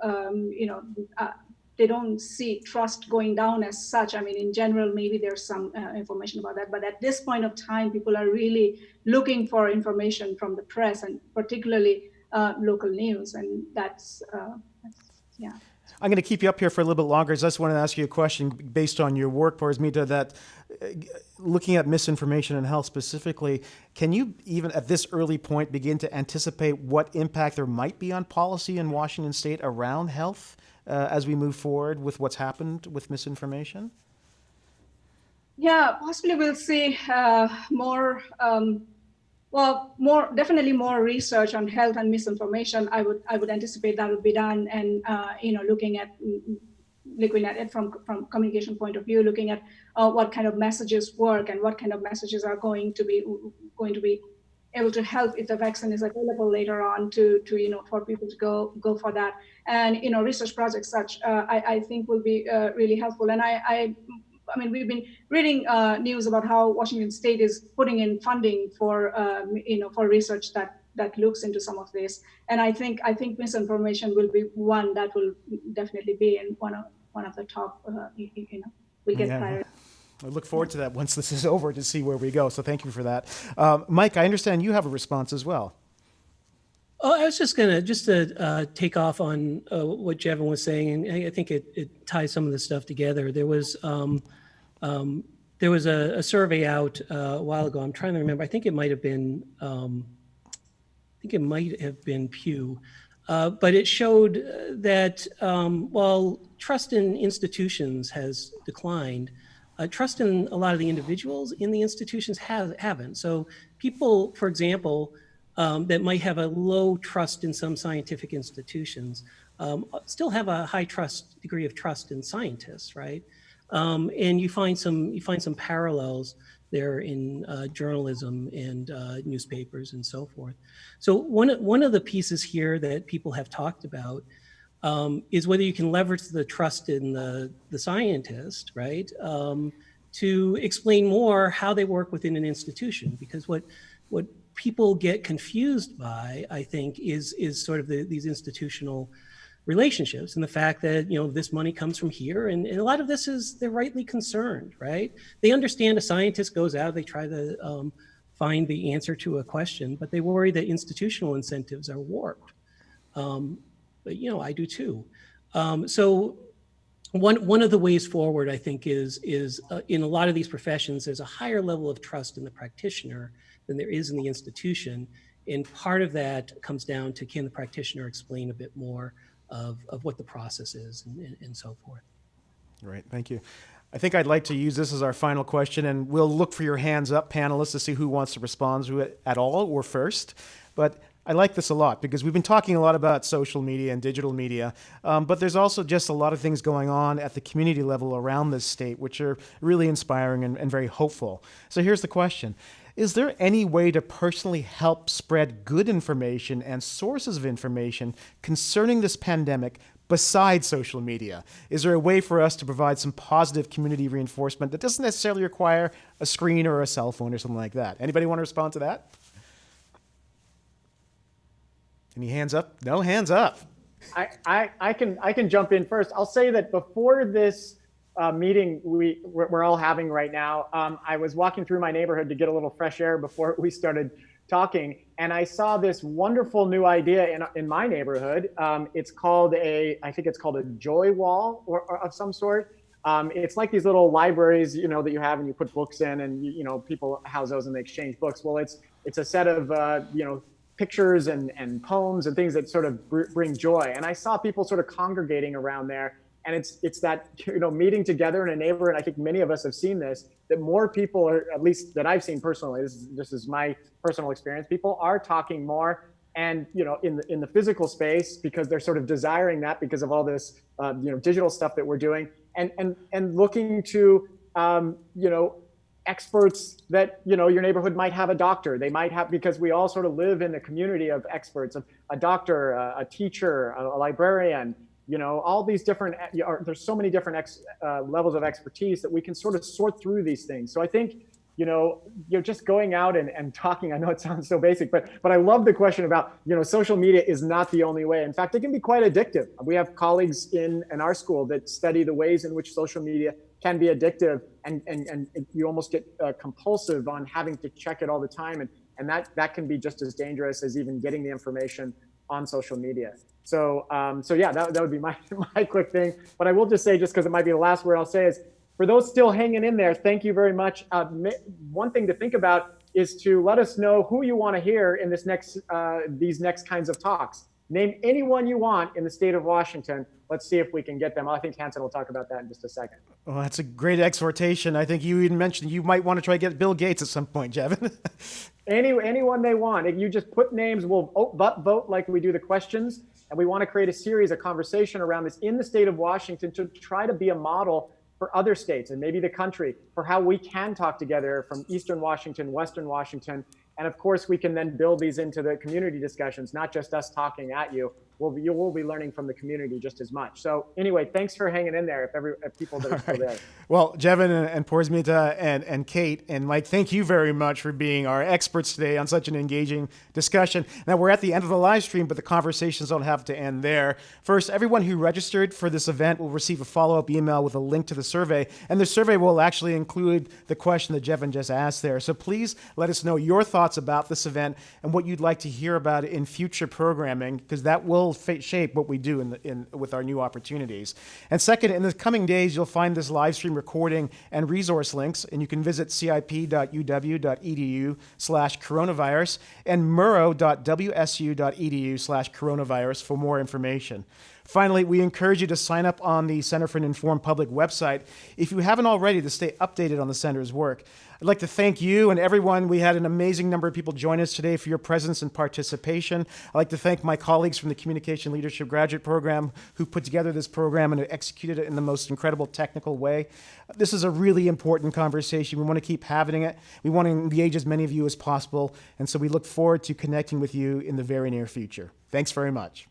they don't see trust going down as such. I mean, in general, maybe there's some information about that, but at this point of time, people are really looking for information from the press, and particularly local news, and that's yeah. I'm going to keep you up here for a little bit longer. I just want to ask you a question based on your work, Porzmita, that looking at misinformation and health specifically, can you even at this early point begin to anticipate what impact there might be on policy in Washington State around health as we move forward with what's happened with misinformation? Yeah, possibly we'll see more Well, definitely more research on health and misinformation. I would anticipate that would be done, and looking at it from communication point of view, looking at what kind of messages work and what kind of messages are going to be able to help if the vaccine is available later on to for people to go for that. And research projects such I think will be really helpful. And I mean, we've been reading news about how Washington State is putting in funding for for research that looks into some of this. And I think misinformation will be one that will definitely be in one of the top. We'll get priority. I look forward to that once this is over to see where we go. So thank you for that. Mike, I understand you have a response as well. Oh, I was just to take off on what Jevin was saying, and I think it ties some of the stuff together. There was a survey out a while ago. I'm trying to remember. I think it might have been Pew, but it showed that while trust in institutions has declined, trust in a lot of the individuals in the institutions haven't. So people, for example, that might have a low trust in some scientific institutions still have a high degree of trust in scientists, right? And you find some parallels there in journalism and newspapers and so forth. So one of the pieces here that people have talked about is whether you can leverage the trust in the scientist, right, to explain more how they work within an institution. Because what people get confused by, I think, is sort of these institutional relationships and the fact that this money comes from here, and a lot of this is they're rightly concerned, right? They understand a scientist goes out, they try to find the answer to a question, but they worry that institutional incentives are warped. But I do too. So one of the ways forward, I think, is in a lot of these professions, there's a higher level of trust in the practitioner than there is in the institution. And part of that comes down to, can the practitioner explain a bit more of what the process is and so forth. Great, thank you. I think I'd like to use this as our final question, and we'll look for your hands up, panelists, to see who wants to respond to it at all or first. But I like this a lot because we've been talking a lot about social media and digital media, but there's also just a lot of things going on at the community level around this state which are really inspiring and very hopeful. So here's the question. Is there any way to personally help spread good information and sources of information concerning this pandemic besides social media? Is there a way for us to provide some positive community reinforcement that doesn't necessarily require a screen or a cell phone or something like that? Anybody want to respond to that? Any hands up? No hands up. I can jump in first. I'll say that before this meeting we're all having right now, I was walking through my neighborhood to get a little fresh air before we started talking, and I saw this wonderful new idea in my neighborhood. It's called I think it's called a joy wall or of some sort. It's like these little libraries, that you have and you put books in, and people house those and they exchange books. Well, it's a set of pictures and poems and things that sort of bring joy. And I saw people sort of congregating around there. And it's that, meeting together in a neighborhood. I think many of us have seen this, that more people, or at least that I've seen personally, this is my personal experience, people are talking more and, in the physical space, because they're sort of desiring that because of all this, digital stuff that we're doing, and looking to, experts that, your neighborhood might have a doctor. They might have, because we all sort of live in a community of experts, a doctor, a teacher, a librarian, all these different, there's so many different levels of expertise that we can sort of sort through these things. So I think, you're just going out and talking. I know it sounds so basic, but I love the question about, social media is not the only way. In fact, it can be quite addictive. We have colleagues in our school that study the ways in which social media can be addictive, and you almost get compulsive on having to check it all the time. And that can be just as dangerous as even getting the information on social media. So yeah, that would be my quick thing. But I will just say, just because it might be the last word I'll say, is for those still hanging in there, thank you very much. One thing to think about is to let us know who you want to hear in these next kinds of talks. Name anyone you want in the state of Washington. Let's see if we can get them. I think Hanson will talk about that in just a second. Well, that's a great exhortation. I think you even mentioned you might want to try to get Bill Gates at some point, Jevin. Anyone they want. If you just put names, we'll vote like we do the questions. And we want to create a series, a conversation around this in the state of Washington to try to be a model for other states and maybe the country for how we can talk together from Eastern Washington, Western Washington. And of course, we can then build these into the community discussions, not just us talking at you. You will be learning from the community just as much. So anyway, thanks for hanging in there if people that are still there. Well, Jevin and Porzmita and Kate and Mike, thank you very much for being our experts today on such an engaging discussion. Now, we're at the end of the live stream, but the conversations don't have to end there. First, everyone who registered for this event will receive a follow-up email with a link to the survey, and the survey will actually include the question that Jevin just asked there. So please let us know your thoughts about this event and what you'd like to hear about in future programming, because that will shape what we do with our new opportunities. And second, in the coming days, you'll find this live stream recording and resource links, and you can visit cip.uw.edu/coronavirus and murrow.wsu.edu/coronavirus for more information. Finally, we encourage you to sign up on the Center for an Informed Public website if you haven't already, to stay updated on the center's work. I'd like to thank you and everyone. We had an amazing number of people join us today for your presence and participation. I'd like to thank my colleagues from the Communication Leadership Graduate Program who put together this program and who executed it in the most incredible technical way. This is a really important conversation. We want to keep having it. We want to engage as many of you as possible. And so we look forward to connecting with you in the very near future. Thanks very much.